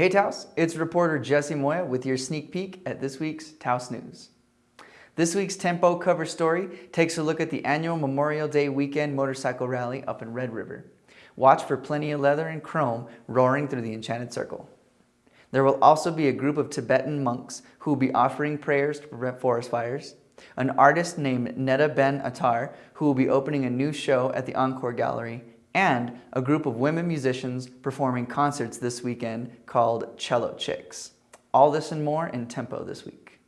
Hey Taos, it's reporter Jesse Moya with your sneak peek at this week's Taos News. This week's Tempo cover story takes a look at the annual Memorial Day weekend motorcycle rally up in Red River. Watch for plenty of leather and chrome roaring through the Enchanted Circle. There will also be a group of Tibetan monks who will be offering prayers to prevent forest fires, an artist named Neda Ben Attar who will be opening a new show at the Encore Gallery, and a group of women musicians performing concerts this weekend called Cello Chicks. All this and more in Tempo this week.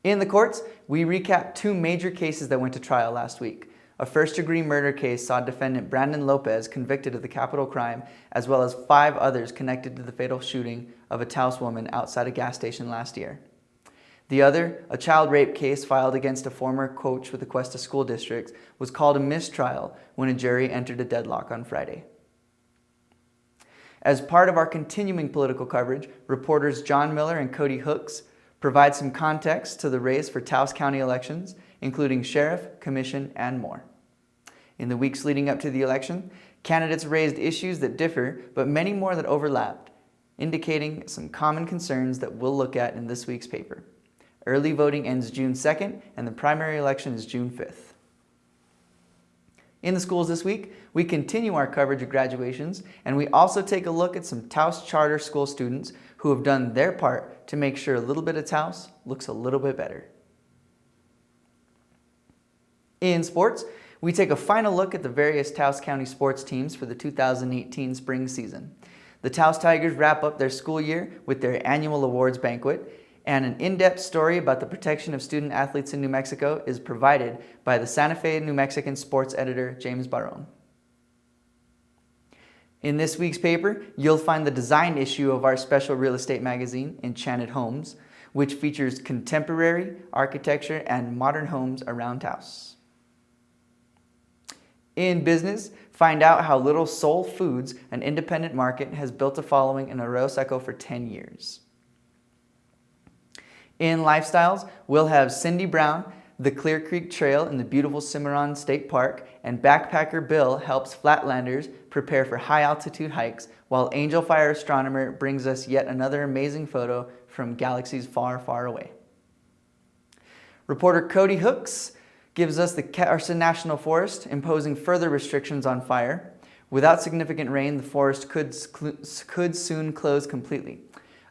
In the courts, we recap two major cases that went to trial last week. A first-degree murder case saw defendant Brandon Lopez convicted of the capital crime, as well as 5 others connected to the fatal shooting of a Taos woman outside a gas station last year. The other, a child rape case filed against a former coach with the Cuesta School District, was called a mistrial when a jury entered a deadlock on Friday. As part of our continuing political coverage, reporters John Miller and Cody Hooks provide some context to the race for Taos County elections, including sheriff, commission, and more. In the weeks leading up to the election, candidates raised issues that differ, but many more that overlapped, indicating some common concerns that we'll look at in this week's paper. Early voting ends June 2nd, and the primary election is June 5th. In the schools this week, we continue our coverage of graduations, and we also take a look at some Taos Charter School students who have done their part to make sure a little bit of Taos looks a little bit better. In sports, we take a final look at the various Taos County sports teams for the 2018 spring season. The Taos Tigers wrap up their school year with their annual awards banquet, and an in-depth story about the protection of student athletes in New Mexico is provided by the Santa Fe New Mexican sports editor, James Barone. In this week's paper, you'll find the design issue of our special real estate magazine, Enchanted Homes, which features contemporary architecture and modern homes around Taos. In business, find out how Little Soul Foods, an independent market, has built a following in Arroyo Seco for 10 years. In lifestyles, we'll have Cindy Brown, the Clear Creek Trail in the beautiful Cimarron State Park, and Backpacker Bill helps flatlanders prepare for high-altitude hikes, while Angel Fire Astronomer brings us yet another amazing photo from galaxies far, far away. Reporter Cody Hooks gives us the Carson National Forest, imposing further restrictions on fire. Without significant rain, the forest could soon close completely.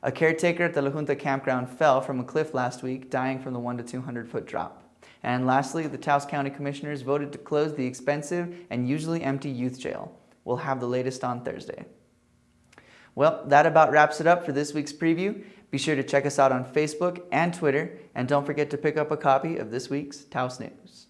A caretaker at the La Junta campground fell from a cliff last week, dying from the 100 to 200 foot drop. And lastly, the Taos County Commissioners voted to close the expensive and usually empty youth jail. We'll have the latest on Thursday. Well, that about wraps it up for this week's preview. Be sure to check us out on Facebook and Twitter, and don't forget to pick up a copy of this week's Taos News.